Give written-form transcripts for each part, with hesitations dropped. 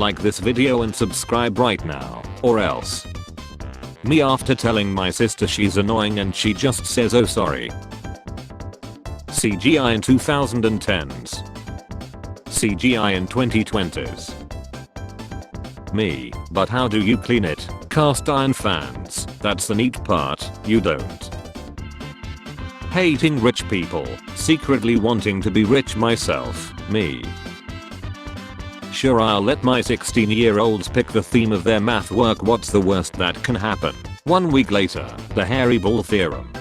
Like this video and subscribe right now, or else. Me after telling my sister she's annoying and she just says oh sorry. CGI in 2010s. CGI in 2020s. Me, but how do you clean it? Cast iron fans, that's the neat part, you don't. Hating rich people, secretly wanting to be rich myself, me. Sure, I'll let my 16-year-olds pick the theme of their math work. What's the worst that can happen? 1 week later, the hairy ball theorem.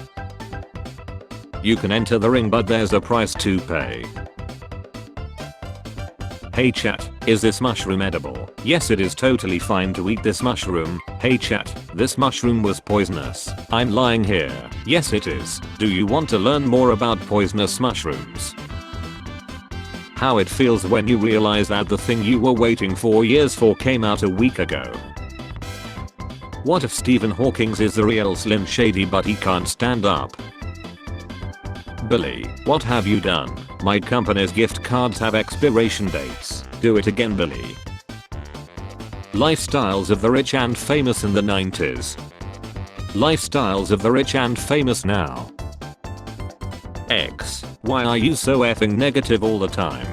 You can enter the ring but there's a price to pay. Hey chat, is this mushroom edible? Yes, it is totally fine to eat this mushroom. Hey chat, this mushroom was poisonous. I'm lying here. Yes it is. Do you want to learn more about poisonous mushrooms? How it feels when you realize that the thing you were waiting 4 years for came out a week ago. What if Stephen Hawking is the real Slim Shady but he can't stand up? Billy, what have you done? My company's gift cards have expiration dates. Do it again, Billy. Lifestyles of the rich and famous in the 90s. Lifestyles of the rich and famous now. X, why are you so effing negative all the time?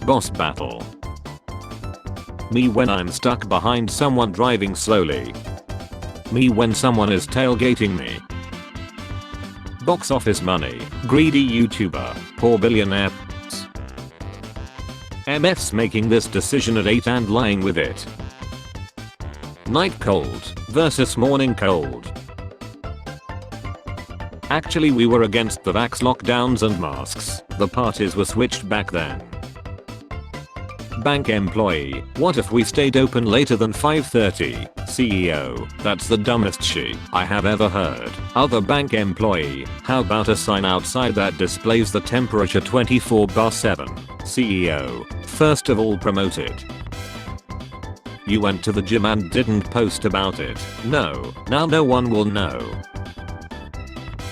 Boss battle. Me when I'm stuck behind someone driving slowly. Me when someone is tailgating me. Box office money, greedy YouTuber, poor billionaire. MF's making this decision at 8 and lying with it. Night cold versus morning cold. Actually we were against the vax lockdowns and masks, the parties were switched back then. Bank employee, what if we stayed open later than 5:30? CEO, that's the dumbest shit I have ever heard. Other bank employee, how about a sign outside that displays the temperature 24/7? CEO, first of all promote it. You went to the gym and didn't post about it. No, now no one will know.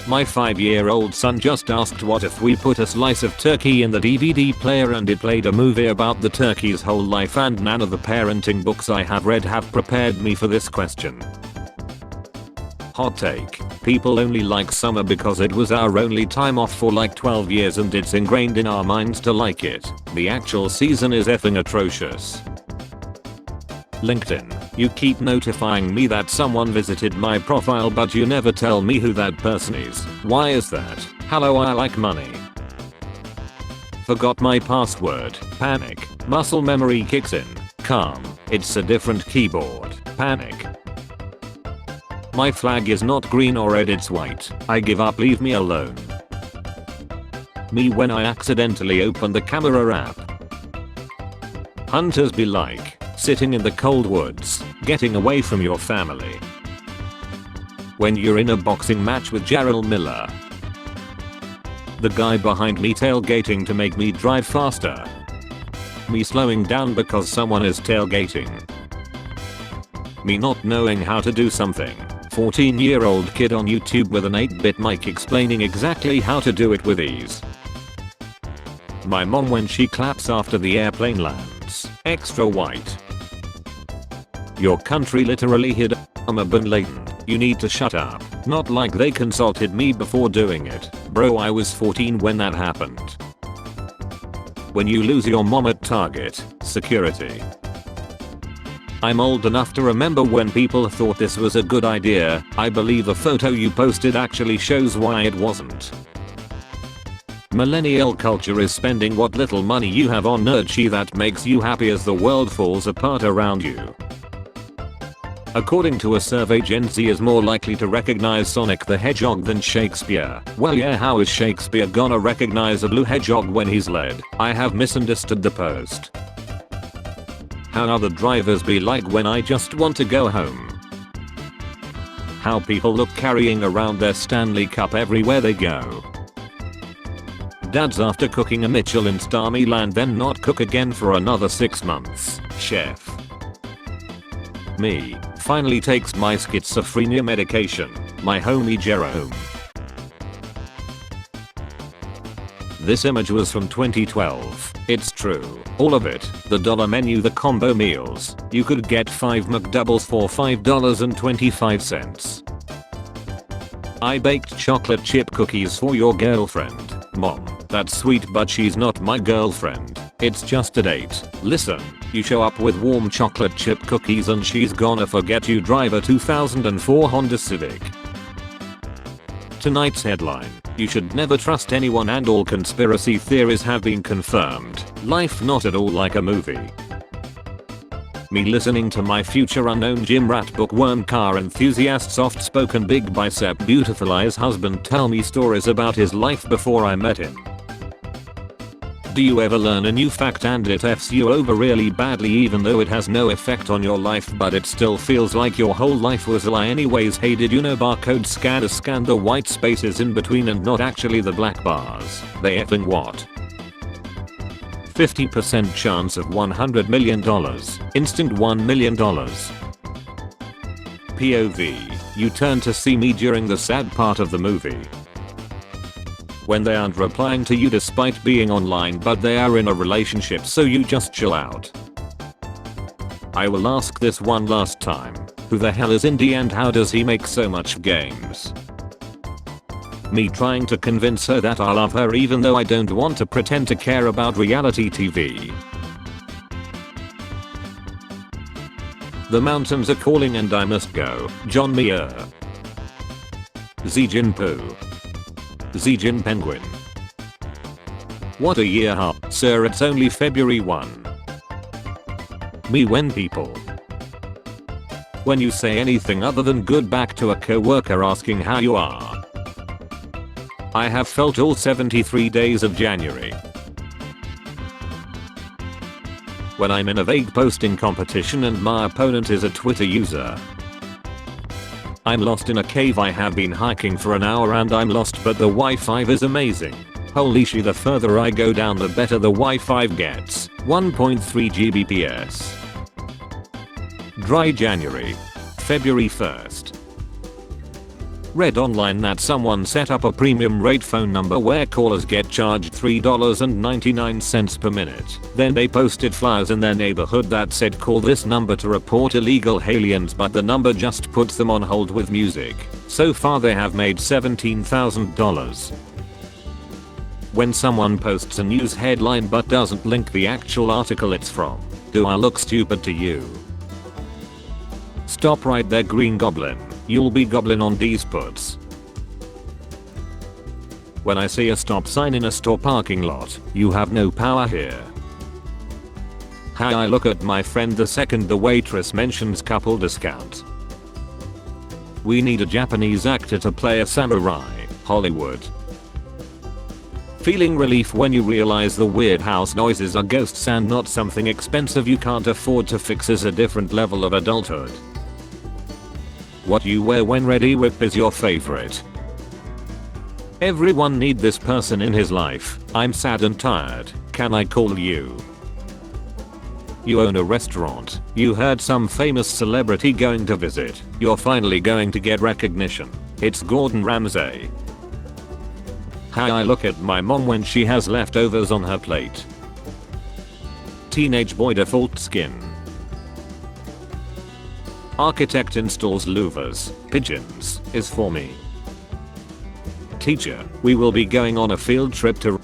My 5-year-old son just asked what if we put a slice of turkey in the DVD player and it played a movie about the turkey's whole life, and none of the parenting books I have read have prepared me for this question. Hot take. People only like summer because it was our only time off for like 12 years and it's ingrained in our minds to like it. The actual season is effing atrocious. LinkedIn, you keep notifying me that someone visited my profile but you never tell me who that person is. Why is that? Hello, I like money. Forgot my password. Panic. Muscle memory kicks in. Calm. It's a different keyboard. Panic. My flag is not green or red, it's white. I give up, leave me alone. Me when I accidentally open the camera app. Hunters be like. Sitting in the cold woods, getting away from your family. When you're in a boxing match with Jarrell Miller. The guy behind me tailgating to make me drive faster. Me slowing down because someone is tailgating. Me not knowing how to do something. 14-year-old kid on YouTube with an 8-bit mic explaining exactly how to do it with ease. My mom when she claps after the airplane lands. Extra white. Your country literally hid Osama bin Laden. You need to shut up. Not like they consulted me before doing it. Bro, I was 14 when that happened. When you lose your mom at Target, security. I'm old enough to remember when people thought this was a good idea. I believe the photo you posted actually shows why it wasn't. Millennial culture is spending what little money you have on nerdshit that makes you happy as the world falls apart around you. According to a survey, Gen Z is more likely to recognize Sonic the Hedgehog than Shakespeare. Well yeah, how is Shakespeare gonna recognize a blue hedgehog when he's led? I have misunderstood the post. How other drivers be like when I just want to go home. How people look carrying around their Stanley Cup everywhere they go. Dads after cooking a Michelin star meal and then not cook again for another 6 months. Chef. Me finally takes my schizophrenia medication. My homie Jerome. This image was from 2012. It's true. All of it. The dollar menu, the combo meals. You could get 5 McDoubles for $5.25. I baked chocolate chip cookies for your girlfriend. Mom, that's sweet but she's not my girlfriend. It's just a date. Listen, you show up with warm chocolate chip cookies and she's gonna forget you drive a 2004 Honda Civic. Tonight's headline. You should never trust anyone and all conspiracy theories have been confirmed. Life not at all like a movie. Me listening to my future unknown gym rat bookworm car enthusiast soft spoken big bicep beautiful eyes husband tell me stories about his life before I met him. Do you ever learn a new fact and it f's you over really badly even though it has no effect on your life but it still feels like your whole life was a lie anyways? Hey, did you know barcode scanners scan the white spaces in between and not actually the black bars? They effing what? 50% chance of $100 million. Instant $1 million. POV. You turn to see me during the sad part of the movie. When they aren't replying to you despite being online but they are in a relationship so you just chill out. I will ask this one last time. Who the hell is Indy and how does he make so much games? Me trying to convince her that I love her even though I don't want to pretend to care about reality TV. The mountains are calling and I must go. John Muir. Xi Jinping. Xi Jin Penguin. What a year, huh? Sir, it's only February 1. Me when you say anything other than good back to a coworker asking how you are. I have felt all 73 days of January. When I'm in a vague posting competition and my opponent is a Twitter user. I'm lost in a cave. I have been hiking for an hour and I'm lost but the Wi-Fi is amazing. Holy shit, the further I go down the better the Wi-Fi gets. 1.3 Gbps. Dry January. February 1st. Read online that someone set up a premium rate phone number where callers get charged $3.99 per minute. Then they posted flyers in their neighborhood that said call this number to report illegal aliens but the number just puts them on hold with music. So far they have made $17,000. When someone posts a news headline but doesn't link the actual article it's from, do I look stupid to you? Stop right there, Green Goblin. You'll be goblin on these puts. When I see a stop sign in a store parking lot, you have no power here. How I look at my friend the second the waitress mentions couple discount. We need a Japanese actor to play a samurai, Hollywood. Feeling relief when you realize the weird house noises are ghosts and not something expensive you can't afford to fix is a different level of adulthood. What you wear when ready whip is your favorite. Everyone need this person in his life. I'm sad and tired. Can I call you? You own a restaurant. You heard some famous celebrity going to visit. You're finally going to get recognition. It's Gordon Ramsay. How I look at my mom when she has leftovers on her plate. Teenage boy default skin. Architect installs louvers. Pigeons is for me. Teacher, we will be going on a field trip to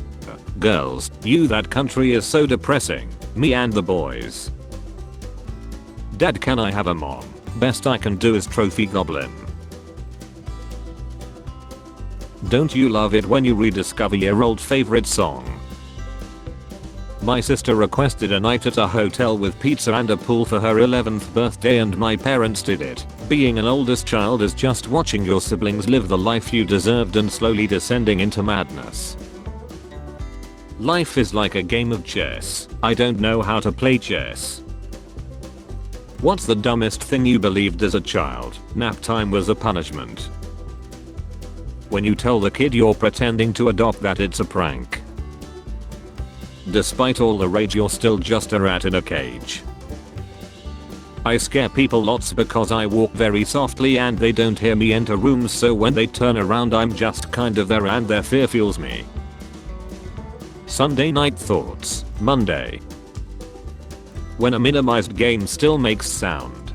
girls. You, that country is so depressing. Me and the boys. Dad, can I have a mom? Best I can do is trophy goblin. Don't you love it when you rediscover your old favorite song? My sister requested a night at a hotel with pizza and a pool for her 11th birthday and my parents did it. Being an oldest child is just watching your siblings live the life you deserved and slowly descending into madness. Life is like a game of chess. I don't know how to play chess. What's the dumbest thing you believed as a child? Nap time was a punishment. When you tell the kid you're pretending to adopt that it's a prank. Despite all the rage, you're still just a rat in a cage. I scare people lots because I walk very softly and they don't hear me enter rooms, so when they turn around I'm just kind of there and their fear fuels me. Sunday night thoughts, Monday. When a minimized game still makes sound.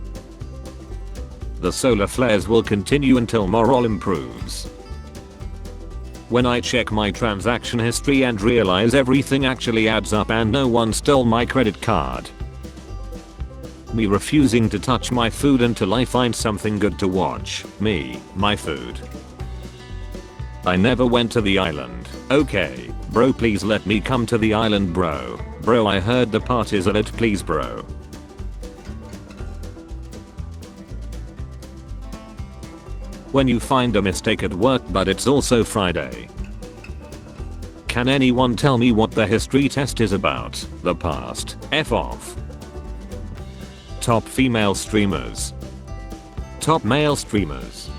The solar flares will continue until morale improves. When I check my transaction history and realize everything actually adds up and no one stole my credit card. Me refusing to touch my food until I find something good to watch. Me, my food. I never went to the island. Okay, bro, please let me come to the island, bro. Bro, I heard the parties are lit, please, bro. When you find a mistake at work but it's also Friday. Can anyone tell me what the history test is about? The past. F off. Top female streamers. Top male streamers.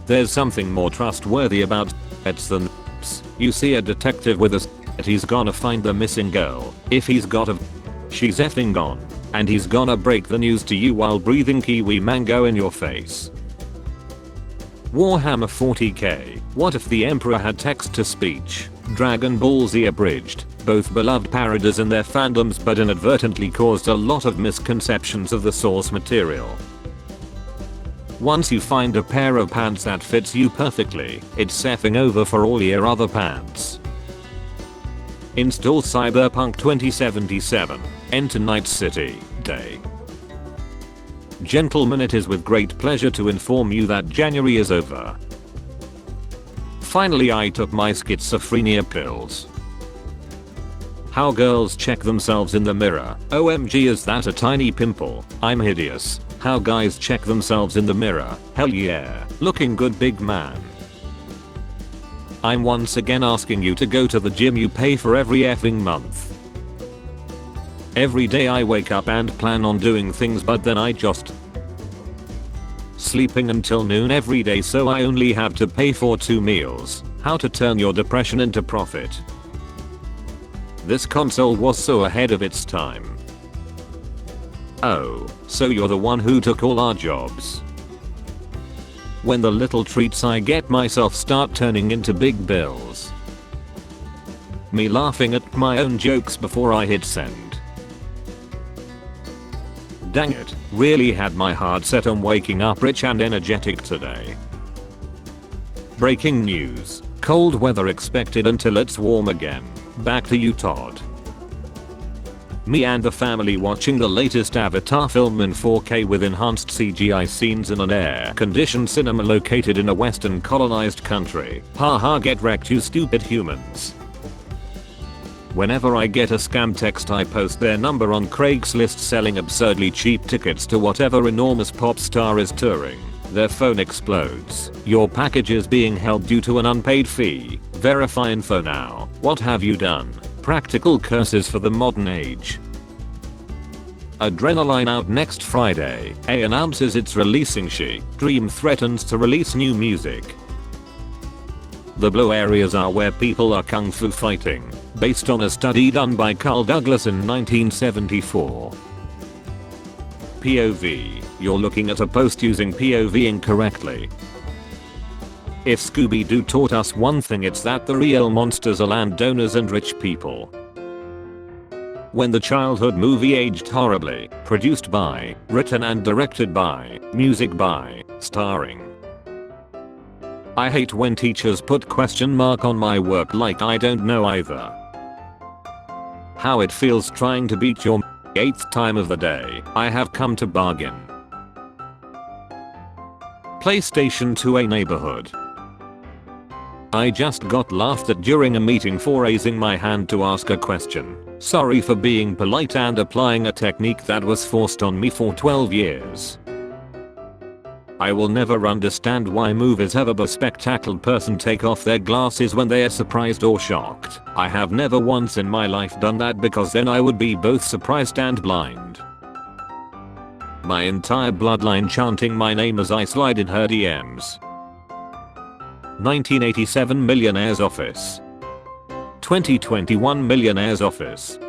There's something more trustworthy about pets than you see a detective with a he's gonna find the missing girl. If he's got a she's effing gone. And he's gonna break the news to you while breathing kiwi mango in your face. Warhammer 40k. What if the Emperor had text-to-speech? Dragon Ball Z abridged. Both beloved parodies in their fandoms but inadvertently caused a lot of misconceptions of the source material. Once you find a pair of pants that fits you perfectly, it's effing over for all your other pants. Install Cyberpunk 2077. Enter Night City. Day. Gentlemen, it is with great pleasure to inform you that January is over. Finally, I took my schizophrenia pills. How girls check themselves in the mirror. OMG, is that a tiny pimple? I'm hideous. How guys check themselves in the mirror. Hell yeah. Looking good, big man. I'm once again asking you to go to the gym you pay for every effing month. Every day I wake up and plan on doing things, but then I just sleeping until noon every day, so I only have to pay for 2 meals. How to turn your depression into profit. This console was so ahead of its time. Oh, so you're the one who took all our jobs. When the little treats I get myself start turning into big bills. Me laughing at my own jokes before I hit send. Dang it, really had my heart set on waking up rich and energetic today. Breaking news. Cold weather expected until it's warm again. Back to you, Todd. Me and the family watching the latest Avatar film in 4K with enhanced CGI scenes in an air-conditioned cinema located in a western colonized country. Haha, get wrecked, you stupid humans. Whenever I get a scam text, I post their number on Craigslist selling absurdly cheap tickets to whatever enormous pop star is touring. Their phone explodes. Your package is being held due to an unpaid fee. Verify info now. What have you done? Practical curses for the modern age. Adrenaline out next Friday. A announces it's releasing She. Dream threatens to release new music. The blue areas are where people are kung fu fighting, based on a study done by Carl Douglas in 1974. POV. You're looking at a post using POV incorrectly. If Scooby-Doo taught us one thing, it's that the real monsters are landowners and rich people. When the childhood movie aged horribly, produced by, written and directed by, music by, starring. I hate when teachers put question mark on my work like I don't know either. How it feels trying to beat your 8th time of the day. I have come to bargain. PlayStation 2 a neighborhood. I just got laughed at during a meeting for raising my hand to ask a question. Sorry for being polite and applying a technique that was forced on me for 12 years. I will never understand why movies have a bespectacled person take off their glasses when they are surprised or shocked. I have never once in my life done that because then I would be both surprised and blind. My entire bloodline chanting my name as I slide in her DMs. 1987 Millionaire's Office. 2021 Millionaire's Office.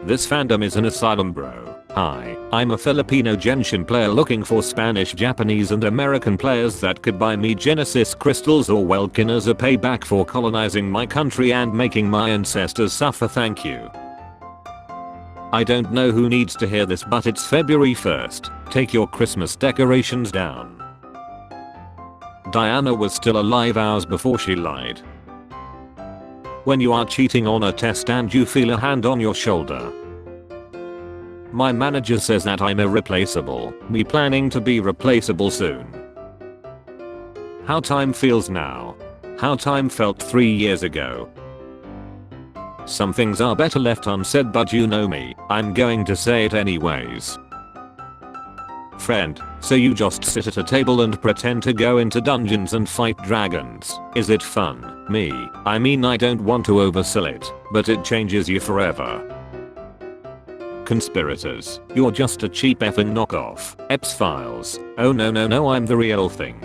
This fandom is an asylum, bro. Hi, I'm a Filipino Genshin player looking for Spanish, Japanese and American players that could buy me Genesis crystals or Welkin as a payback for colonizing my country and making my ancestors suffer. Thank you. I don't know who needs to hear this, but it's February 1st. Take your Christmas decorations down. Diana was still alive hours before she lied. When you are cheating on a test and you feel a hand on your shoulder. My manager says that I'm irreplaceable, me planning to be replaceable soon. How time feels now. How time felt 3 years ago. Some things are better left unsaid, but you know me, I'm going to say it anyways. Friend, so you just sit at a table and pretend to go into dungeons and fight dragons. Is it fun? Me, I mean, I don't want to oversell it, but it changes you forever. Conspirators, you're just a cheap effing knockoff. X-Files. Oh no, I'm the real thing.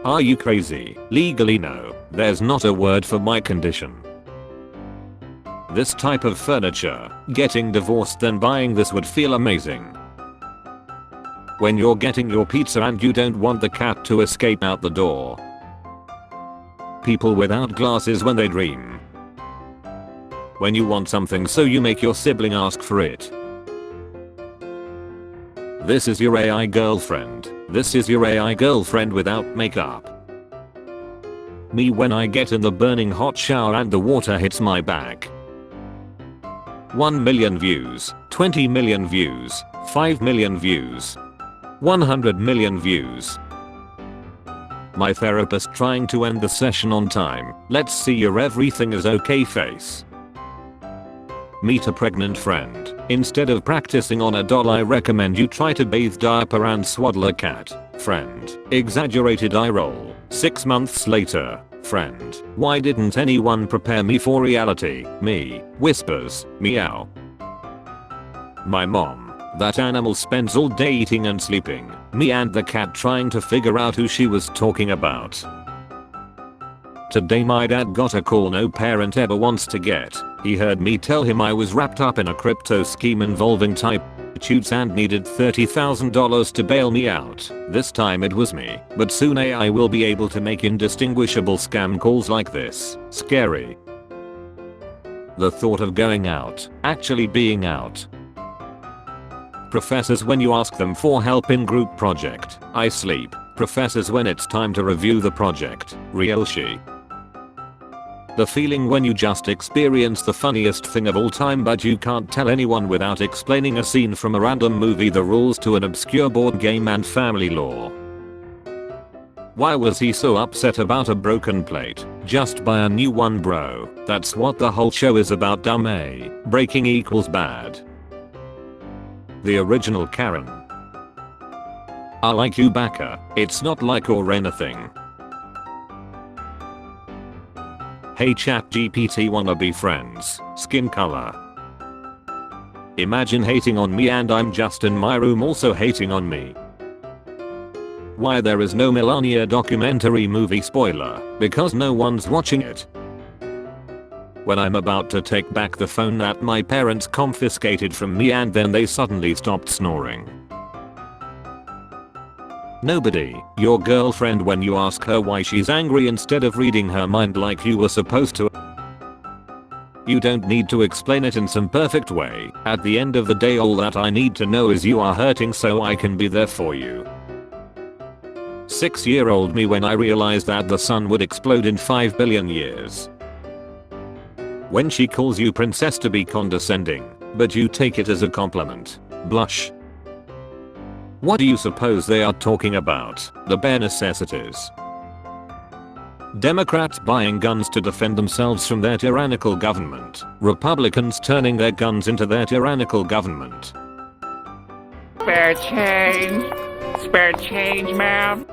Are you crazy? Legally no, there's not a word for my condition. This type of furniture, getting divorced then buying this would feel amazing. When you're getting your pizza and you don't want the cat to escape out the door. People without glasses when they dream. When you want something so you make your sibling ask for it. This is your AI girlfriend. This is your AI girlfriend without makeup. Me when I get in the burning hot shower and the water hits my back. 1 million views, 20 million views, 5 million views, 100 million views. My therapist trying to end the session on time. Let's see your everything is okay face. Meet a pregnant friend. Instead of practicing on a doll, I recommend you try to bathe, diaper and swaddle a cat. Friend. Exaggerated eye roll. 6 months later. Friend. Why didn't anyone prepare me for reality? Me. Whispers. Meow. My mom. That animal spends all day eating and sleeping. Me and the cat trying to figure out who she was talking about. Today my dad got a call no parent ever wants to get. He heard me tell him I was wrapped up in a crypto scheme involving type-shoots and needed $30,000 to bail me out. This time it was me, but soon AI will be able to make indistinguishable scam calls like this. Scary. The thought of going out, actually being out. Professors when you ask them for help in group project. I sleep. Professors when it's time to review the project. Real she. The feeling when you just experience the funniest thing of all time but you can't tell anyone without explaining a scene from a random movie, the rules to an obscure board game and family law. Why was he so upset about a broken plate? Just buy a new one, bro. That's what the whole show is about, dumb. Breaking equals bad. The original Karen. I like you, Baka. It's not like or anything. Hey ChatGPT, wanna be friends? Skin color. Imagine hating on me and I'm just in my room also hating on me. Why there is no Melania documentary movie spoiler? Because no one's watching it. When I'm about to take back the phone that my parents confiscated from me and then they suddenly stopped snoring. Nobody. Your girlfriend when you ask her why she's angry instead of reading her mind like you were supposed to. You don't need to explain it in some perfect way. At the end of the day all that I need to know is you are hurting so I can be there for you. 6-year-old me when I realized that the sun would explode in 5 billion years. When she calls you princess to be condescending, but you take it as a compliment. Blush. What do you suppose they are talking about? The bare necessities. Democrats buying guns to defend themselves from their tyrannical government. Republicans turning their guns into their tyrannical government. Spare change. Spare change, ma'am.